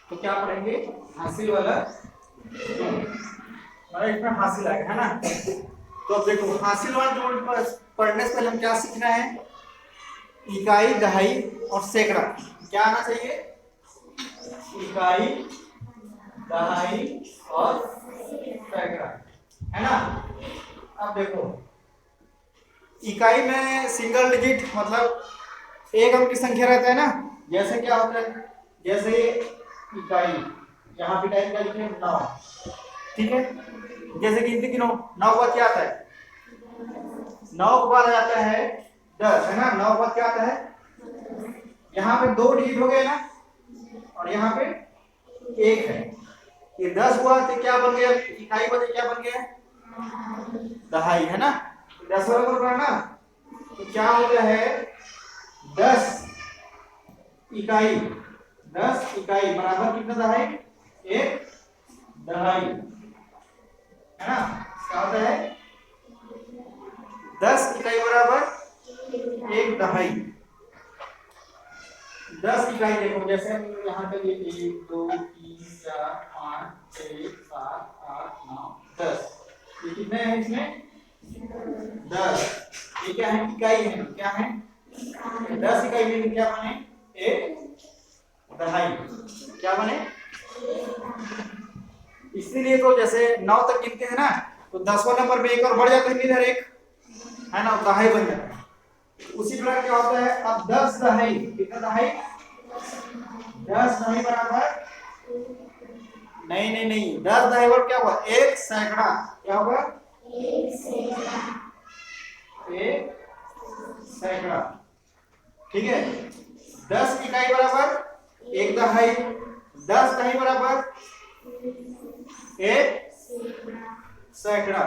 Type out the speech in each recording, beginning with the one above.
तो क्या पढ़ेंगे, हासिल वाला मतलब इसमें हासिल आएगा, है ना। तो अब देखो हासिल वाला जोड़ पढ़ने से पहले हम क्या सीखना है, इकाई, दहाई और सैकड़ा। क्या आना चाहिए, इकाई, दहाई और सैकड़ा, है ना। अब देखो इकाई में सिंगल डिजिट मतलब एक अंक की संख्या रहता है ना। जैसे क्या होता है, जैसे इकाई, यहाँ पे टाइप क्या लिखे 9, ठीक है। जैसे गिनती गिनो, 9 के बाद क्या आता है, 9 के बाद आ जाता है 10, है ना। 9 के बाद क्या आता है, यहाँ पे 2 डिजिट हो गए ना, और यहाँ पे 1 है। ये 10 हुआ तो क्या बन गया, इकाई बदले क्या बन गया, दहाई, है ना। 10 वाला को करना तो क्या हो गया है, 10 इकाई, 10 इकाई बराबर कितना दहाई, 1 दहाई, है ना। क्या होता है, 10 इकाई बराबर 1 दहाई। 10 इकाई देखो, जैसे हम यहाँ पे ये 1 2 3 4 5 6 7 8 9 10, ये कितने हैं इसमें, 10। ये क्या है, इकाई है, क्या है, 10 इकाई में क्या बने, 1 दहाई, क्या बने। इसीलिए तो जैसे 9 तक गिनते हैं ना, तो 10वां नंबर में 1 और बढ़ जाता है, इधर 1, है ना, दहाई बन जाता है। उसी प्रकार क्या होता है, अब 10 दहाई, कितना दहाई, 10 दहाई बराबर, नहीं नहीं नहीं, 10 दहाई बराबर क्या हुआ, 1 सैकड़ा, क्या होगा, 1 सैकड़ा, ठीक है। 10 इकाई बराबर 1 दहाई, 10 दहाई बराबर 1 सैकड़ा।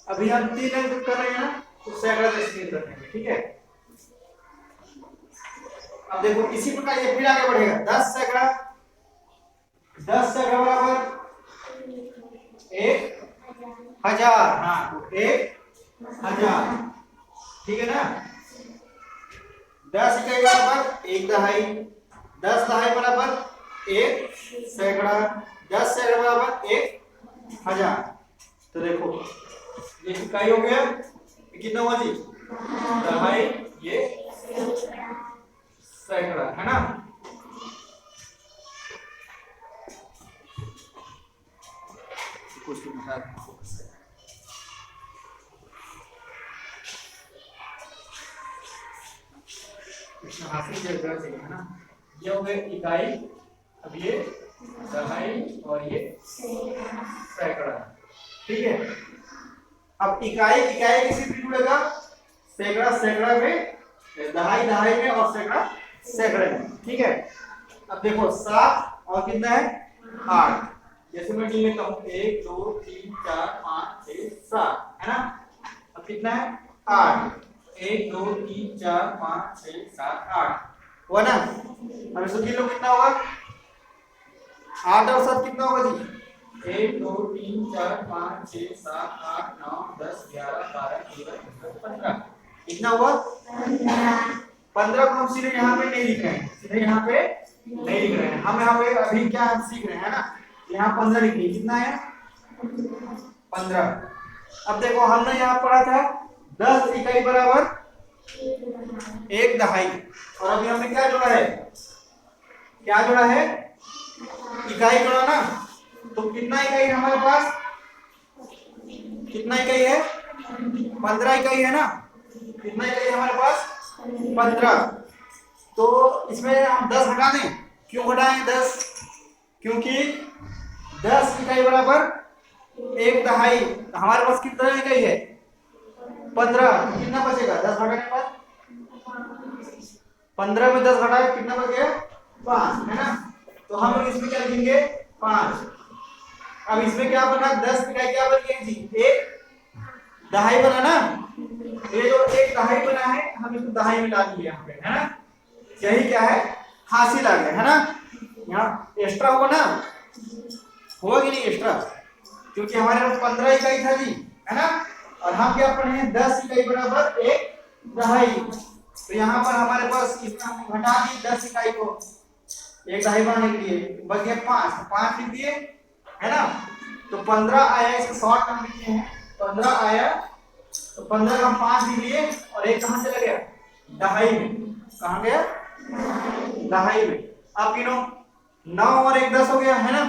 अभी हम 3 अंक कर रहे हैं ना, तो सैकड़ा से स्क्रीन रखेंगे, ठीक है। अब देखो इसी प्रकार ये फिर आगे बढ़ेगा, 10 सैकड़ा, 10 सैकड़ा बराबर 1,000, हाँ 1,000, ठीक है ना। 10 इकाई बराबर 1 दहाई, 10 दहाई बराबर 1 सैकड़ा, 10 सैकड़ा बराबर 1,000। तो देखो ये इकाई हो गया, कितना हुआ जी, दहाई, ये सैकड़ा, है ना। कुछ हासिल चाहिए, है ना। ये हो गए इकाई, अब ये दहाई और ये सैकड़ा, ठीक है। अब इकाई इकाई किसी से जुड़ेगा, सैकड़ा सैकड़ा में, दहाई दहाई में और सैकड़ा सैकड़े में, ठीक है। अब देखो 7 और कितना है, 8। जैसे मैं गिन लेता हूँ 1 2 3 4 5 6 7, है ना। अब कितना है, 8, 1 2 3 4 5 6 7 8 हुआ ना। अब इसको गिन लो कितना होगा, 8 और 7 कितना होगा जी, 1 2 3 4 5 6 7 8 9 10 11 12 13 15, कितना हुआ, 15 को हम सीधे यहाँ पे नहीं लिख रहे हैं, सीधे यहाँ पे नहीं लिख रहे हैं, हम यहाँ पे अभी क्या हम सीख रहे हैं ना, यहाँ 15 लिखिए, कितना है 15। अब देखो हमने यहाँ पढ़ा था 10 इकाई बराबर 1 दहाई, और अभी हमने क्या जोड़ा है, क्या जोड़ा है, इकाई जोड़ा ना। तो कितना इकाई है हमारे पास, कितना इकाई है, 15 इकाई है ना। कितना इकाई है हमारे पास, 15। तो इसमें हम 10 हटा दें, क्यों हटाएं 10, क्योंकि 10 इकाई बराबर 1 दहाई, हमारे पास कितना इकाई है, 15। कितना बचेगा, 10 हटाने के बाद 15 में 10 घटाए कितना बच गया, 5, है ना। तो हम लोग इसमें क्या लिखेंगे, 5। अब इसमें क्या बना, 10 इकाई क्या बन गई जी, 1 दहाई बना ना। ये जो 1 दहाई बना है, हम इसको दहाई में डाल दिए यहाँ पे, है ना। यही क्या है, हासिल आ गया, है ना। यहाँ एक्स्ट्रा हुआ ना, हुआ कि नहीं एक्स्ट्रा, क्योंकि हमारे पास 15 इकाई था जी, है ना। और हम क्या पढ़े हैं, 10 इकाई बराबर 1 दहाई। तो यहाँ पर हमारे पास इसमें हम घटा दी 10 इकाई को, एक दहाई बनाने के लिए बच गया 5, तो 5 लिख दिए है ना। तो 15 आया, इसका शॉर्ट हम लिखते हैं 15 आया, तो 15 का हम 5 लिख लिए और एक कहां चला गया दहाई में, कहां गया दहाई में। अब गिनो 9 और 1 10 हो गया है ना।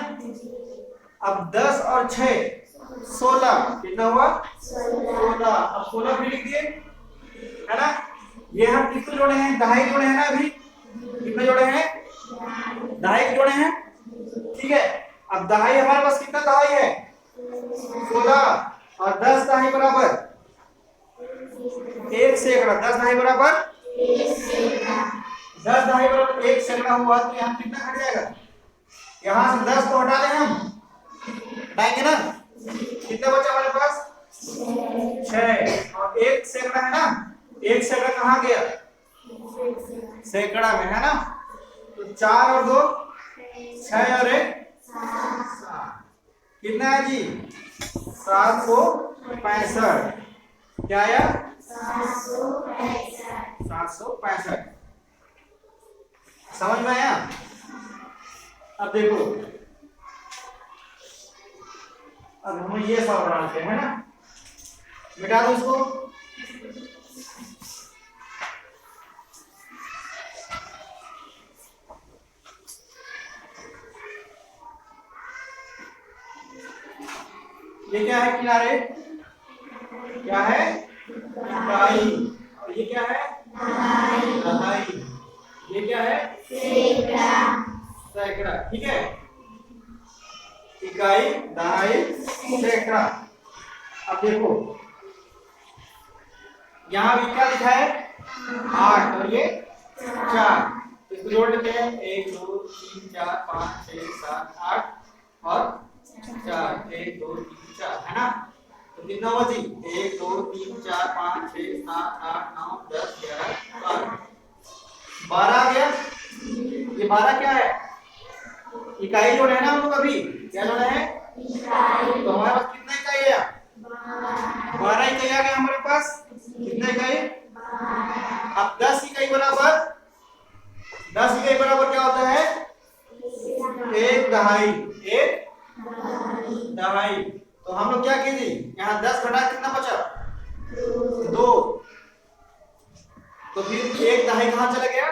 अब 10 और 6 16, कितना हुआ 16। अब 16 भी लिख दिए है ना। ये हम किसको जोड़े हैं दहाई जोड़े हैं ना, अभी कितने जोड़े हैं दहाई जोड़े हैं, ठीक है। अब दहाई हमारे पास कितना दहाई है 16 और 10 दहाई बराबर 1 सैकड़ा, 10 दहाई बराबर 10 दहाई बराबर 1 सैकड़ा हुआ, तो यहाँ कितना हट जाएगा, यहाँ से 10 को हटा दें हम, हटाएंगे ना, कितना बचा हमारे पास 6 और 1 सैकड़ा है ना, 1 सैकड़ा कहाँ गया सैकड़ा में है ना। तो 4 और 2 6 और 1 कितना है जी 765, क्या आया 765। समझ में आया। अब देखो, अब हम ये सवाल बनाते हैं ना, मिटा दो इसको। ये क्या है किनारे, क्या है इकाई, और ये क्या है दहाई, ये क्या है सैकड़ा, ठीक है। इकाई दहाई सैकड़ा। अब देखो यहाँ भी क्या लिखा है 8 और ये 4, इसको जोड़ लेते हैं 1 2 3 4 5 6 7 8 और 4, 1 2 3 4 है ना। तो कितना हुआ जी 1 2 3 4 5 6 7 8 9 10 11 12 आ गया। ये 12 क्या है इकाई जोड़े है ना हम लोग, अभी क्या जोड़े हैं इकाई। तो हमारे पास कितना इकाई है 12 इकाई आ गया हमारे पास, कितना इकाई। अब 10 इकाई बराबर, 10 इकाई बराबर क्या होता है 1 दहाई, 1 दहाई। तो हम लोग क्या कीजिए यहाँ 10 घटा कितना बचा 2, तो फिर 1 दहाई कहाँ चला गया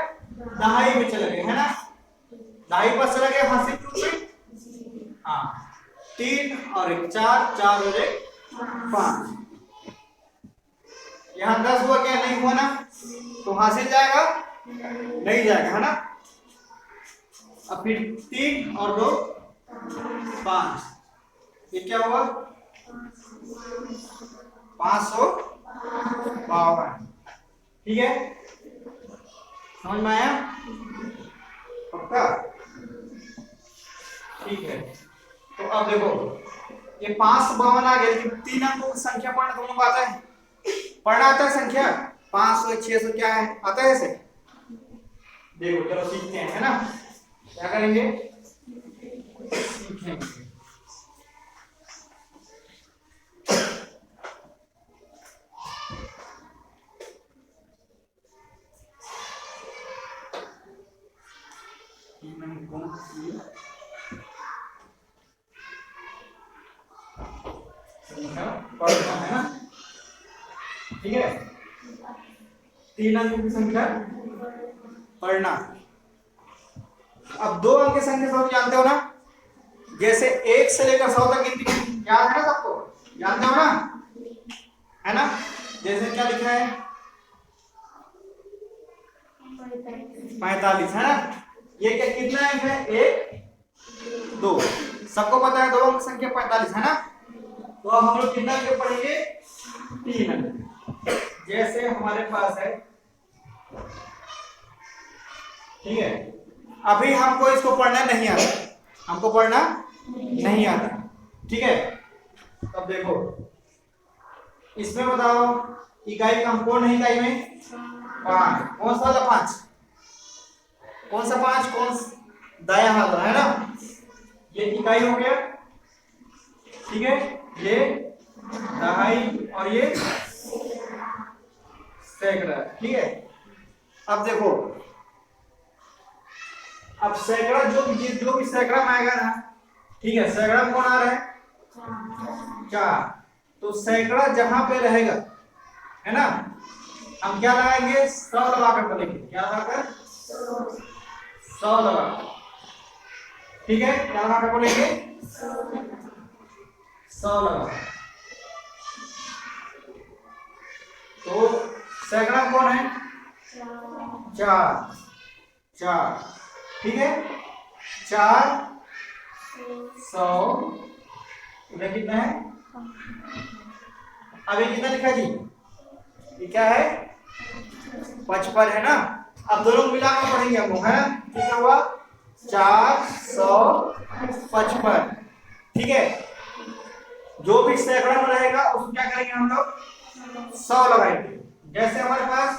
दहाई में चला गया है ना, दहाई पर चला गया हासिल रूप में। हाँ 3 और 1 4, 4 और 1 5, यहाँ 10 हुआ क्या नहीं हुआ ना, तो हासिल जाएगा नहीं जाएगा है ना। अब फिर 3 और 2 5, ये क्या हुआ 552, ठीक है। समझ में आया पक्का, ठीक है। तो अब देखो ये 552 आ गया, लेकिन 3 अंकों की संख्या पढ़ना तुम लोग आता है, पढ़ना आता है संख्या 500 600 क्या है आता है ऐसे। देखो चलो सीखते हैं है ना, क्या करेंगे सीखेंगे। पढ़ना है ना, ठीक है। 3 अंकों की संख्या पढ़ना। अब 2 अंक की संख्या सब जानते हो ना, जैसे 1 से लेकर 100 तक गिनती याद है ना सबको, जानते हो ना है ना। जैसे क्या लिखा है 45 है ना, ये क्या कितना अंक है 1 2, सबको पता है 2 अंक की संख्या 45 है ना। तो अब हम लोग कितना अंक पढ़ेंगे 3 अंक, जैसे हमारे पास है, ठीक है। अभी हमको इसको पढ़ना नहीं आता, हमको पढ़ना नहीं आता, ठीक है। अब देखो इसमें बताओ इकाई का कौन है इकाई में 5, कौन सा वाला 5, कौन सा 5, कौन दाया हाथ है ना, ये इकाई हो गया, ठीक है। ये दहाई और ये सैकड़ा, ठीक है। अब देखो अब सैकड़ा जो भी सैकड़ा में आएगा ना, ठीक है, सैकड़ा में कौन आ रहा है 4, तो सैकड़ा जहां पे रहेगा है ना, हम क्या लगाएंगे 100 लगाकर बोलेंगे, क्या लगाकर 100 लगाकर, ठीक है, क्या लगाकर बोलेंगे 100 लगाकर। तो सैकड़ा में कौन है 4, ठीक है, 4 100, इधर कितना है, अब ये कितना लिखा जी, ये क्या है 55 है ना। अब दोनों मिलाकर पढ़ेंगे हम लोग, है कितना हुआ 455, ठीक है। जो भी सैकड़ा में रहेगा उसको क्या करेंगे हम लोग 100 लगाएंगे। जैसे हमारे पास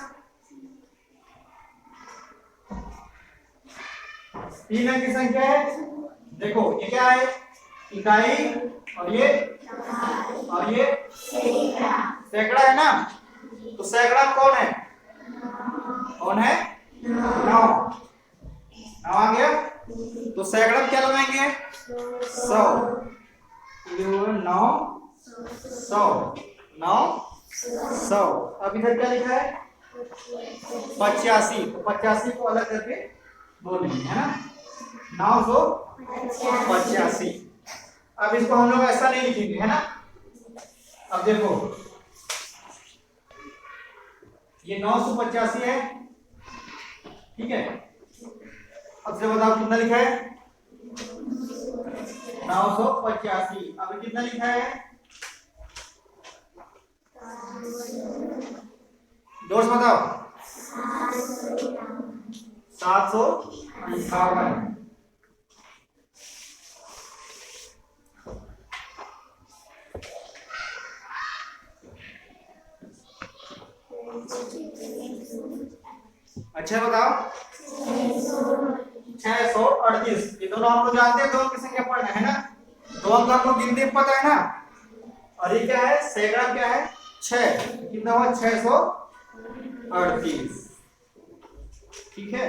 3 अंक की संख्या है, देखो ये क्या है इकाई और ये सैकड़ा है ना, तो सैकड़ा कौन है 9 आ गया, तो सैकड़ा क्या लगाएंगे 100, 900। अब इधर क्या लिखा है 85, तो 85 को अलग करके बोलेंगे, है ना 985। अब इसको हम लोग ऐसा नहीं लिखेंगे, है ना। अब देखो ये 985 है, ठीक है। अब से बताओ कितना लिखा है 985। अब कितना लिखा है जोर से बताओ 758। अच्छा बताओ 638, ये दोनों हम लोग जानते हैं, दो अंक की संख्या पढ़ना है ना, दो अंक हम लोग गिनती में पता है ना। और ये क्या है सैकड़ा क्या है 6, कितना हुआ 638, ठीक है।